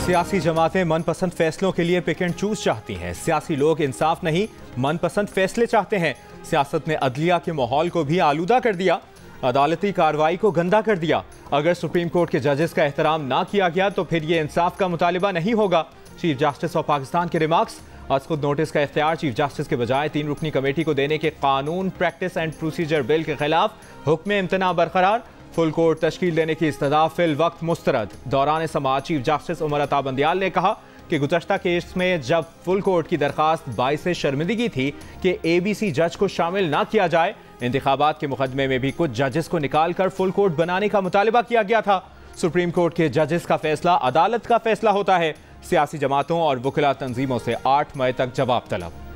सियासी जमातें मनपसंद फैसलों के लिए पिक एंड चूज चाहती हैं। सियासी लोग इंसाफ नहीं, मनपसंद फैसले चाहते हैं। सियासत ने अदलिया के माहौल को भी आलूदा कर दिया, अदालती कार्रवाई को गंदा कर दिया। अगर सुप्रीम कोर्ट के जजेस का एहतराम ना किया गया तो फिर ये इंसाफ का मुतालिबा नहीं होगा। चीफ जस्टिस ऑफ पाकिस्तान के रिमार्क्स। आज खुद नोटिस का इख्तियार चीफ जस्टिस के बजाय 3 रुकनी कमेटी को देने के कानून प्रैक्टिस एंड प्रोसीजर बिल के खिलाफ हुक्म इम्तना बरकरार। फुल कोर्ट तश्कील देने की इस्तदा फिल वक्त मुस्तरद। दौरान समाअत चीफ जस्टिस उमर अता बंदियाल ने कहा कि गुज़श्ता केस में जब फुल कोर्ट की दरखास्त बाइस शर्मिंदगी थी कि ABC जज को शामिल ना किया जाए, इंतखाबात के मुकदमे में भी कुछ जजेस को निकाल कर फुल कोर्ट बनाने का मुतालिबा किया गया था। सुप्रीम कोर्ट के जजेस का फैसला अदालत का फैसला होता है। सियासी जमातों और वकीला तंजीमों से 8 मई तक जवाब तलब।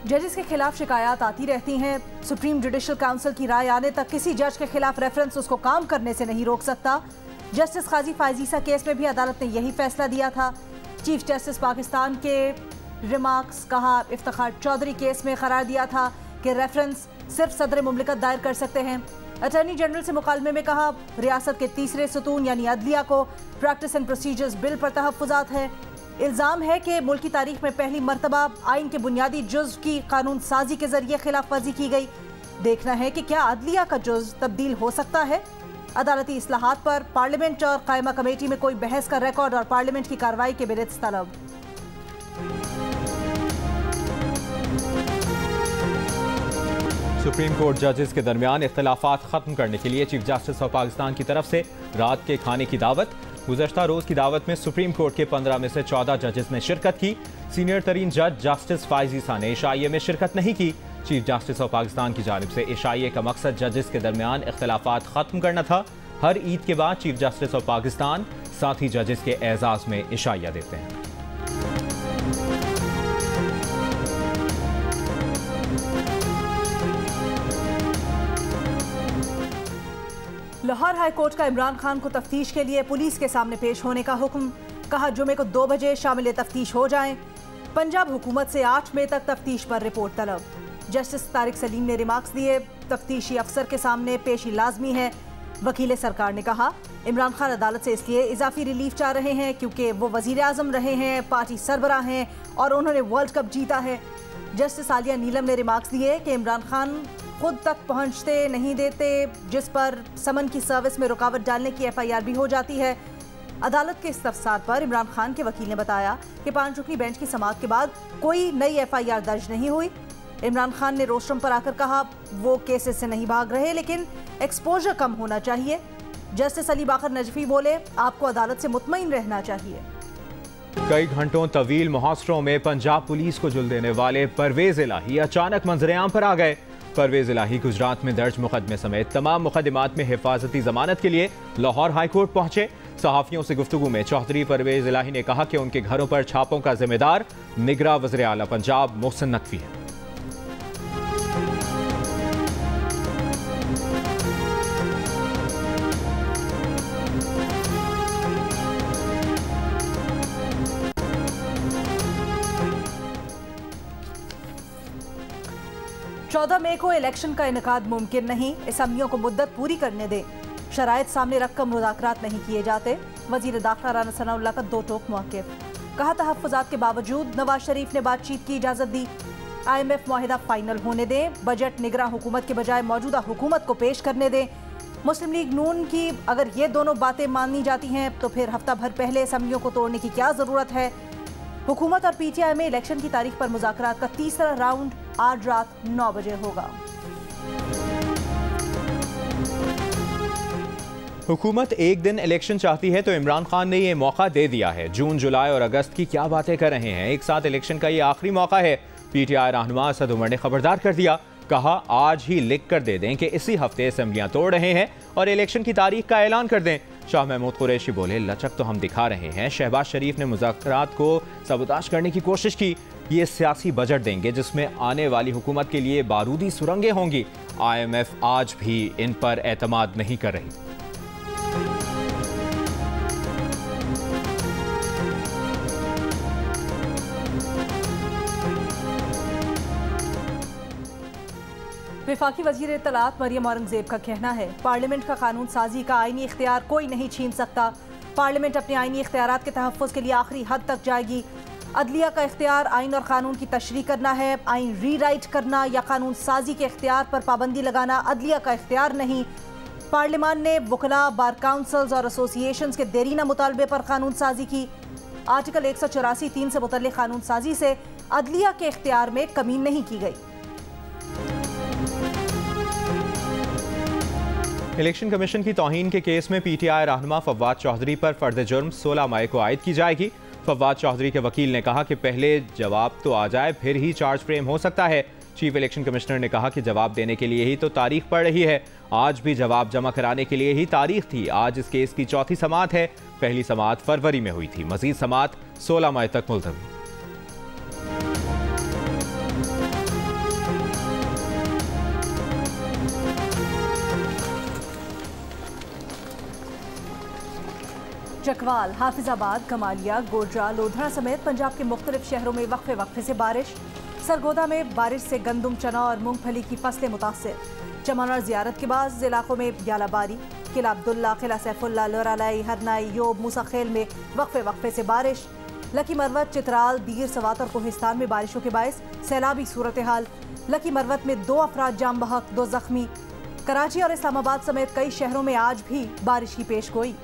जजेस के खिलाफ शिकायत आती रहती हैं। सुप्रीम जुडिशल काउंसिल की राय आने तक किसी जज के खिलाफ रेफरेंस उसको काम करने से नहीं रोक सकता। जस्टिस काजी फायजीसा केस में भी अदालत ने यही फैसला दिया था। चीफ जस्टिस पाकिस्तान के रिमार्क्स। कहा, इफ्तिखार चौधरी केस में करार दिया था कि रेफरेंस सिर्फ सदर मुमलिकत दायर कर सकते हैं। अटॉर्नी जनरल से मुकालमे में कहा, रियासत के तीसरे सतून यानी अदलिया को प्रैक्टिस एंड प्रोसीजर्स बिल पर तहफ़्फ़ुज़ात है। इल्ज़ाम है कि मुल्क की तारीख में पहली मरतबा आइन के बुनियादी जुज़ की कानून साजी के जरिए खिलाफ वर्जी की गई। देखना है कि क्या अदलिया का जुज़ तब्दील हो सकता है। अदालती इस्लाहात पर पार्लियामेंट और कायमा कमेटी में कोई बहस का रिकॉर्ड और पार्लियामेंट की कार्रवाई के मिनट्स तलब। सुप्रीम कोर्ट जजेस के दरमियान इख्तिलाफात खत्म करने के लिए चीफ जस्टिस ऑफ पाकिस्तान की तरफ से रात के खाने की दावत। गुज़श्ता रोज की दावत में सुप्रीम कोर्ट के 15 में से 14 जजेस ने शिरकत की। सीनियर तरीन जज जस्टिस फायजीसा ने इशाइये में शिरकत नहीं की। चीफ जस्टिस ऑफ पाकिस्तान की जानिब से इशाइये का मकसद जजेस के दरमियान इख्तिलाफात खत्म करना था। हर ईद के बाद चीफ जस्टिस ऑफ पाकिस्तान साथी जजेस के एजाज में इशाइया देते हैं। लाहौर हाई कोर्ट का इमरान खान को तफ्तीश के लिए पुलिस के सामने पेश होने का हुक्म। कहा, जुमे को 2 बजे शामिल तफ्तीश हो जाएं। पंजाब हुकूमत से 8 मई तक तफ्तीश पर रिपोर्ट तलब। जस्टिस तारिक सलीम ने रिमार्क्स दिए, तफ्तीशी अफसर के सामने पेशी लाजमी है। वकील सरकार ने कहा, इमरान खान अदालत से इसलिए इजाफी रिलीफ चाह रहे हैं क्योंकि वो वजीर आजम रहे हैं, पार्टी सरबराह हैं और उन्होंने वर्ल्ड कप जीता है। जस्टिस आलिया नीलम ने रिमार्क्स दिए कि इमरान खान खुद तक पहुंचते नहीं देते, जिस पर समन की सर्विस में रुकावट डालने की FIR भी हो जाती है। अदालत के इस्तफसार पर इमरान खान के वकील ने बताया कि 5 रुकनी बेंच की समाअत के बाद कोई नई FIR दर्ज नहीं हुई। इमरान खान ने रोस्ट्रम पर आकर कहा, वो केसेस से नहीं भाग रहे लेकिन एक्सपोजर कम होना चाहिए। जस्टिस अली बाकर नजफी बोले, आपको अदालत से मुतमईन रहना चाहिए। कई घंटों तवील मुहासरों में पंजाब पुलिस को जुल देने वाले परवेज इलाही अचानक मंजरेआम पर आ गए। परवेज इलाही गुजरात में दर्ज मुकदमे समेत तमाम मुकदमात में हिफाजती जमानत के लिए लाहौर हाई कोर्ट पहुंचे। सहाफियों से गुफ्तगू में चौधरी परवेज इलाही ने कहा कि उनके घरों पर छापों का जिम्मेदार निगरां वज़ीर आला पंजाब मोहसिन नकवी है। चौदह मई को इलेक्शन का इनेकाद मुमकिन नहीं। असम्बलियों को मुद्दत पूरी करने दें। शराइत सामने रखकर मुज़ाकरात नहीं किए जाते। वज़ीर दाखिला राना सनाउल्लाह का 2 टोक मौक़िफ़। कहा, तहफ़्फ़ुज़ात के बावजूद नवाज शरीफ ने बातचीत की इजाज़त दी। IMF मुआहिदा फाइनल होने दें। बजट निगरां हुकूमत के बजाय मौजूदा हुकूमत को पेश करने दें। मुस्लिम लीग नून की अगर ये दोनों बातें मानी जाती हैं तो फिर हफ्ता भर पहले असम्बलियों को तोड़ने की क्या ज़रूरत है। हुकूमत और PTI में इलेक्शन की तारीख पर मुज़ाकरात का तीसरा राउंड आज रात 9 बजे होगा। हुकूमत एक दिन इलेक्शन चाहती है तो इमरान खान ने ये मौका दे दिया है। जून, जुलाई और अगस्त की क्या बातें कर रहे हैं, एक साथ इलेक्शन का ये आखिरी मौका है। PTI रहनुमा असद उमर ने खबरदार कर दिया। कहा, आज ही लिख कर दे दें कि इसी हफ्ते असम्बलियां तोड़ रहे हैं और इलेक्शन की तारीख का ऐलान कर दें। शाह महमूद कुरैशी बोले, लचक तो हम दिखा रहे हैं। शहबाज शरीफ ने मुज़ाकरात को सबूताश करने की कोशिश की। ये सियासी बजट देंगे जिसमें आने वाली हुकूमत के लिए बारूदी सुरंगें होंगी। IMF आज भी इन पर एतमाद नहीं कर रही। वफाकी वजीर इत्तलात मरियम औरंगजेब का कहना है, पार्लियामेंट का कानून साजी का आईनी इख्तियार कोई नहीं छीन सकता। पार्लियामेंट अपने आईनी इख्तियारात के तहफ़्फ़ुज़ के लिए आखिरी हद तक जाएगी। अदलिया का इख्तियार आइन और कानून की तशरीह करना है। आइन रीराइट करना या कानून साजी के इख्तियार पर पाबंदी लगाना अदलिया का इख्तियार नहीं। पार्लियामान ने वकला, बार काउंसिल्स और एसोसिएशंस के देरीना मुतालबे पर कानून साजी की। आर्टिकल 184(3) से मुतल्लिक़ कानून साजी से अदलिया के इख्तियार में कमी नहीं की गई। इलेक्शन कमीशन की तौहीन के केस में पीटीआई रहनुमा फवाद चौधरी पर फर्द जुर्म 16 मई को आयद की जाएगी। फवाद चौधरी के वकील ने कहा कि पहले जवाब तो आ जाए, फिर ही चार्ज फ्रेम हो सकता है। चीफ इलेक्शन कमिश्नर ने कहा कि जवाब देने के लिए ही तो तारीख पड़ रही है। आज भी जवाब जमा कराने के लिए ही तारीख थी। आज इस केस की चौथी समाअत है। पहली समाअत फरवरी में हुई थी। मजीद समाअत 16 मई तक मुलतवी। चकवाल, हाफिजाबाद, कमालिया, गोड्रा, लोधरा समेत पंजाब के मुख्तलिफ शहरों में वक्फे वक्फे से बारिश। सरगोदा में बारिश से गंदम, चना और मूंगफली की फसलें मुतासर। चमन और जियारत के बाद इलाकों में ग्यालाबारी। किला अब्दुल्ला, किला सैफुल्ला, लोरालाई, हरनाई, योब, मूसाखेल में वक्फे वक्फे से बारिश। लकी मरवत, चित्राल, दीर, सवात और कोहिस्तान में बारिशों के बायस सैलाबी सूरत हाल। लकी मरवत में 2 अफराद जाम बहक, 2 जख्मी। कराची और इस्लामाबाद समेत कई शहरों में आज भी बारिश की पेश गोई।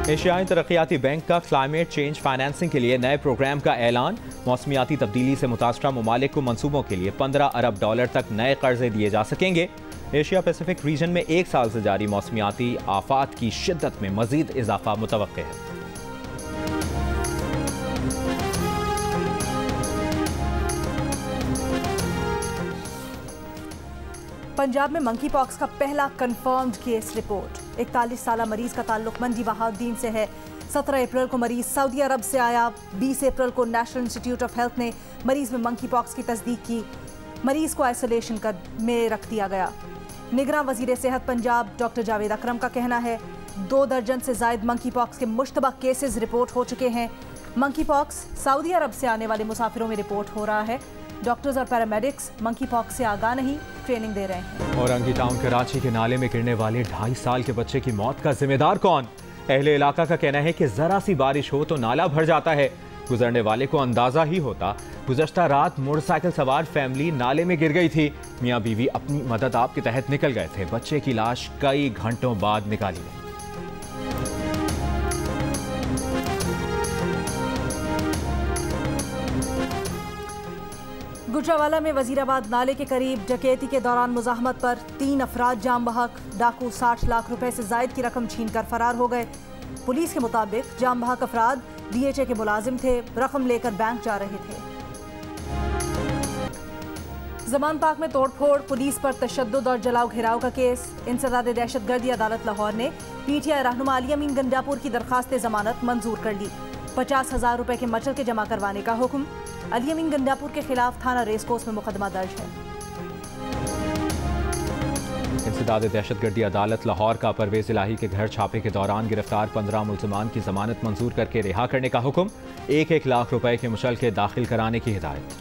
एशियाई तरक्याती बैंक का क्लाइमेट चेंज फाइनेंसिंग के लिए नए प्रोग्राम का ऐलान। मौसमियाती तब्दीली से मुतासरा ममालिक को मंसूबों के लिए $15 अरब तक नए कर्जे दिए जा सकेंगे। एशिया पैसिफिक रीजन में 1 साल से जारी मौसमियाती आफात की शिद्दत में मजीद इजाफा मुतवक्के है। पंजाब में मंकी पॉक्स का पहला कंफर्म्ड केस रिपोर्ट। 41 साला मरीज का ताल्लुक मंडी बहाउद्दीन से है। 17 अप्रैल को मरीज सऊदी अरब से आया। 20 अप्रैल को नेशनल इंस्टीट्यूट ऑफ हेल्थ ने मरीज में मंकी पॉक्स की तस्दीक की। मरीज को आइसोलेशन में रख दिया गया। निगरान वजीर सेहत पंजाब डॉक्टर जावेद अकरम का कहना है 2 दर्जन से जायद मंकी पॉक्स के मुश्तबा केसेस रिपोर्ट हो चुके हैं। मंकी पॉक्स सऊदी अरब से आने वाले मुसाफिरों में रिपोर्ट हो रहा है। डॉक्टर्स और पैरामेडिक्स मंकी पॉक्स से आगाह नहीं, ट्रेनिंग दे रहे हैं। औरंगी टाउन कराची के नाले में गिरने वाले 2.5 साल के बच्चे की मौत का जिम्मेदार कौन? अहले इलाका का कहना है कि जरा सी बारिश हो तो नाला भर जाता है। गुजरने वाले को अंदाजा ही होता। गुज़श्ता रात मोटरसाइकिल सवार फैमिली नाले में गिर गई थी। मियाँ बीवी अपनी मदद आप के तहत निकल गए थे। बच्चे की लाश कई घंटों बाद निकाली गई। गुजरावाला में वजीराबाद नाले के करीब डकैती के दौरान मुजाहमत पर 3 अफराद जाम बहक। डाकू 60 लाख रुपए से जायद की रकम छीनकर फरार हो गए। पुलिस के मुताबिक जाम बहक अफराद DHA के मुलाजिम थे, रकम लेकर बैंक जा रहे थे। जमान पाक में तोड़फोड़, पुलिस पर तशद्दुद और जलाओ घेराव का केस। इंसदाद दहशतगर्दी अदालत लाहौर ने PTI रहनुमा अली अमीन गंडापुर की दरखास्त जमानत मंजूर कर ली। 50,000 रुपए के मचल के जमा करवाने का हुक्म। अली अमीन गंडापुर के खिलाफ थाना रेसकोर्स में मुकदमा दर्ज है। इंसदाद दहशतगर्दी अदालत लाहौर का परवेज इलाही के घर छापे के दौरान गिरफ्तार 15 मुल्ज़िमान की जमानत मंजूर करके रिहा करने का हुक्म। 1-1 लाख रुपए के मुचलके दाखिल कराने की हिदायत।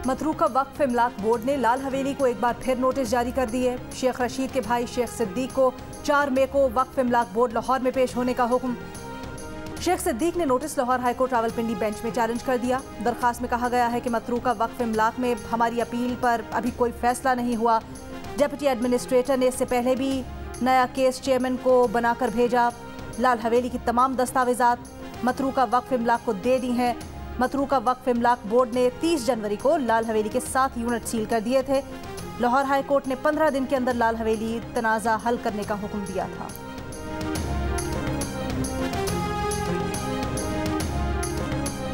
मतरूका वक्फ इमलाक बोर्ड ने लाल हवेली को एक बार फिर नोटिस जारी कर दिए। शेख रशीद के भाई शेख सिद्दीक को 4 मई को वक्फ इमलाक बोर्ड लाहौर में पेश होने का हुक्म। शेख सिद्दीक ने notice Lahore high court Rawalpindi bench में चैलेंज कर दिया। दरखास्त में कहा गया है कि मतरूका वक्फ इमलाक में हमारी अपील पर अभी कोई फैसला नहीं हुआ। डेप्यूटी एडमिनिस्ट्रेटर ने इससे पहले भी नया केस चेयरमैन को बनाकर भेजा। लाल हवेली की तमाम दस्तावेजात मतरूका वक्फ इमलाक को दे दी हैं। मतरूका वक्फ इमलाक बोर्ड ने 30 जनवरी को लाल हवेली के 7 यूनिट सील कर दिए थे। लाहौर हाई कोर्ट ने 15 दिन के अंदर लाल हवेली तनाज़ा हल करने का हुक्म दिया था।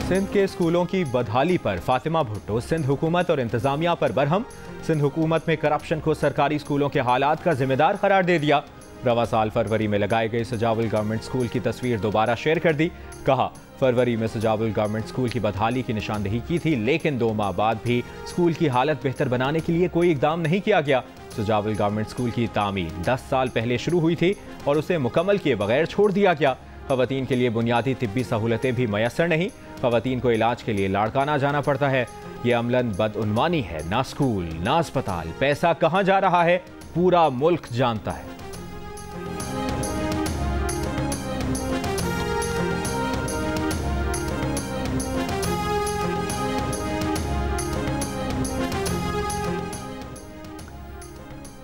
सिंध के स्कूलों की बदहाली पर फातिमा भुट्टो सिंध हुकूमत और इंतजामिया पर बरहम। सिंध हुकूमत में करप्शन को सरकारी स्कूलों के हालात का जिम्मेदार करार दे दिया। रवा साल फरवरी में लगाए गए सजावुल गवर्नमेंट स्कूल की तस्वीर दोबारा शेयर कर दी। कहा, फरवरी में सजावुल गवर्नमेंट स्कूल की बदहाली की निशानदेही की थी, लेकिन 2 माह बाद भी स्कूल की हालत बेहतर बनाने के लिए कोई इकदाम नहीं किया गया। सजावुल गवर्नमेंट स्कूल की तामीर 10 साल पहले शुरू हुई थी और उसे मुकम्मल किए बगैर छोड़ दिया गया। खवातीन के लिए बुनियादी तिब्बी सहूलतें भी मैसर नहीं। खवातीन को इलाज के लिए लाड़काना जाना पड़ता है। ये अमलन बदउनवानी है। ना स्कूल ना अस्पताल, पैसा कहाँ जा रहा है पूरा मुल्क जानता है।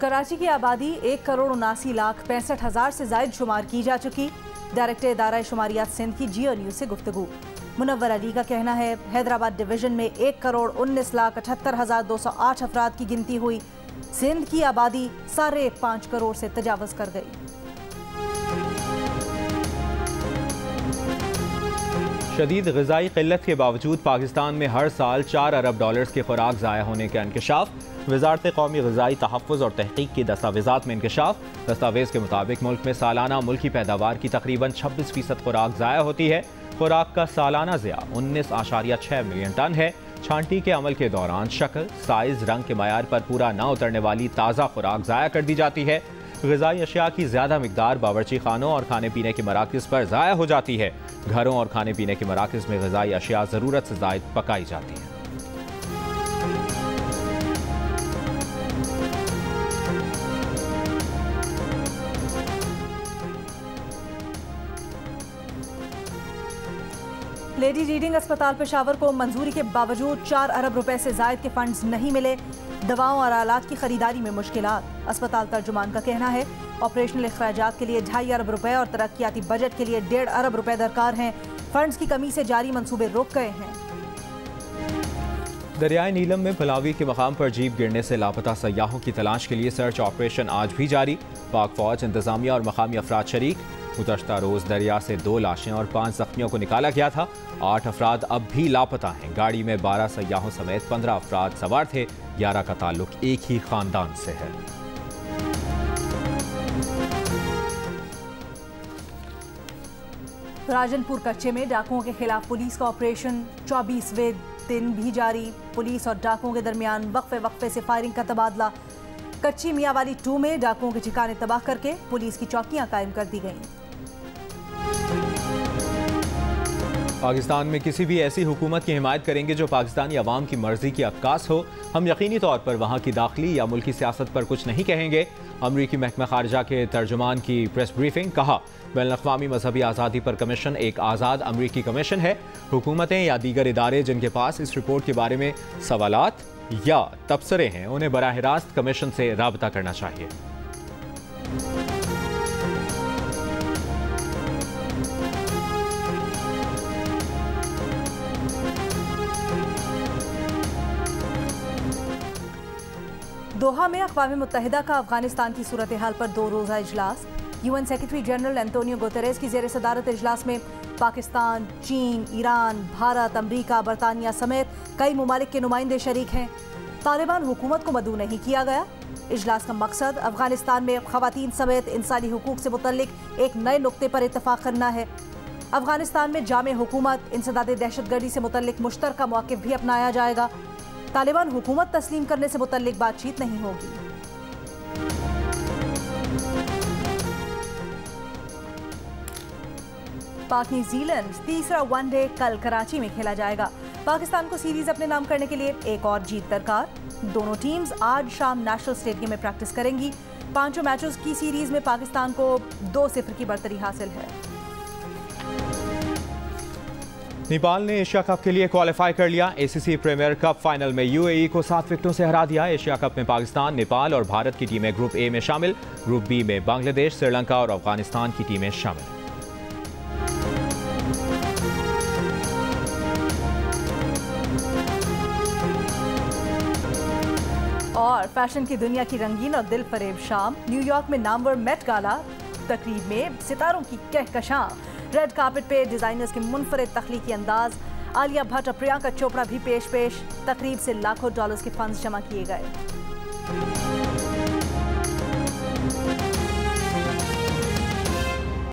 कराची की आबादी 1,79,65,000 से जायद शुमार की जा चुकी। डायरेक्टर इदारा शुमारियात सिंध की जियो न्यूज़ से गुफ्तगू। मुनव्वर अली का कहना है, हैदराबाद डिवीजन में 1,19,78,208 अफराद की गिनती हुई। सिंध की आबादी 5.5 करोड़ से तजावज़ कर गई। शदीद ग़िज़ाई क़िल्लत के बावजूद पाकिस्तान में हर साल $4 अरब की खुराक ज़ाया होने का इंकशाफ। वज़ारत क़ौमी ग़िज़ाई तहफ़्फ़ुज़ और तहक़ीक़ की दस्तावेज़ात में इंकशाफ। दस्तावेज़ के मुताबिक मुल्क में सालाना मुल्की पैदावार की तकरीबन 26% खुराक ज़ाया होती है। खुराक का सालाना ज़िया 19.6 मिलियन टन है। छांटी के अमल के दौरान शक्ल, साइज़, रंग के मयार पर पूरा न उतरने वाली ताज़ा खुराक ज़ाया कर दी जाती है। ग़िज़ाई अशिया की ज़्यादा मिकदार बावर्ची खानों और खाने पीने के मराकज़ पर ज़ाया हो जाती है। घरों और खाने पीने के मराकज़ में ग़िज़ाई अशिया ज़रूरत से ज़ायद पकाई जाती है। लेडी रीडिंग अस्पताल पेशावर को मंजूरी के बावजूद 4 अरब रुपए से जायद के फंड्स नहीं मिले। दवाओं और आलात की खरीदारी में मुश्किलात। अस्पताल तर्जुमान का कहना है, ऑपरेशनल अखराजात के लिए 2.5 अरब रुपए और तरक्याती बजट के लिए 1.5 अरब रुपए दरकार हैं। फंड्स की कमी से जारी मंसूबे रुक गए हैं। दरियाए नीलम में फलावी के मकाम पर जीप गिरने से लापता सयाहों की तलाश के लिए सर्च ऑपरेशन आज भी जारी। पाक फौज, इंतजामिया और मकामी अफराद शरीक। गुज़श्ता रोज़ दरिया से 2 लाशें और 5 ज़ख्मियों को निकाला गया था। 8 अफराद अब भी लापता हैं। गाड़ी में 12 सयाहों समेत 15 अफराद सवार थे। 11 का ताल्लुक एक ही खानदान से है। राजनपुर कच्चे में डाकुओं के खिलाफ पुलिस का ऑपरेशन 24वें दिन भी जारी। पुलिस और डाकुओं के दरमियान वक्फे से फायरिंग का तबादला। कच्ची मियाँवाली 2 में डाकुओं के ठिकाने तबाह करके पुलिस की चौकियां कायम कर दी गईं। पाकिस्तान में किसी भी ऐसी हुकूमत की हिमायत करेंगे जो पाकिस्तानी अवाम की मर्जी की अक्कास हो। हम यकीनी तौर पर वहाँ की दाखिली या मुल्की सियासत पर कुछ नहीं कहेंगे। अमरीकी महकमा खारजा के तर्जुमान की प्रेस ब्रीफिंग। कहा, बैनुल-अक़वामी मजहबी आज़ादी पर कमीशन एक आज़ाद अमरीकी कमीशन है। हुकूमतें या दीगर इदारे जिनके पास इस रिपोर्ट के बारे में सवालात या तबसरे हैं, उन्हें बराह रास्त कमीशन से राबता करना चाहिए। दोहा में अक़वाम मुत्तहिदा का अफगानिस्तान की सूरत हाल पर 2 रोज़ा इजलास। UN secretary general Antonio Guterres की ज़ेर सदारत इजलास में पाकिस्तान, चीन, ईरान, भारत, अमरीका, बरतानिया समेत कई ममालिक के नुमाइंदे शरीक हैं। तालिबान हुकूमत को मदऊ नहीं किया गया। इजलास का मकसद अफगानिस्तान में ख़वातीन समेत इंसानी हुकूक से मुतल्लिक एक नए नुक्ते पर इत्तफ़ाक़ करना है। अफगानिस्तान में जामे हुकूमत, इंसदाद दहशतगर्दी से मुतल्लिक मुश्तरका मौक़िफ़ भी अपनाया जाएगा। तालिबान हुकूमत तस्लीम करने से मुतल्लिक बातचीत नहीं होगी। पाक न्यूजीलैंड तीसरा वनडे कल कराची में खेला जाएगा। पाकिस्तान को सीरीज अपने नाम करने के लिए एक और जीत दरकार। दोनों टीम्स आज शाम नेशनल स्टेडियम में प्रैक्टिस करेंगी। 5 मैचों की सीरीज में पाकिस्तान को 2-0 की बढ़तरी हासिल है। नेपाल ने एशिया कप के लिए क्वालिफाई कर लिया। ACC प्रीमियर कप फाइनल में UAE को 7 विकेटों से हरा दिया। एशिया कप में पाकिस्तान, नेपाल और भारत की टीमें ग्रुप A में शामिल। ग्रुप B में बांग्लादेश, श्रीलंका और अफगानिस्तान की टीमें शामिल। और फैशन की दुनिया की रंगीन और दिल फरेब शाम। न्यूयॉर्क में नामवर मेट गाला तकरीब में सितारों की कहकशां। रेड कार्पेट पे डिजाइनर्स के मुनफरिद तख्लीकी अंदाज। आलिया भट्ट और प्रियंका चोपड़ा भी पेश। तकरीब से लाखों डॉलर्स के फंड्स जमा किए गए।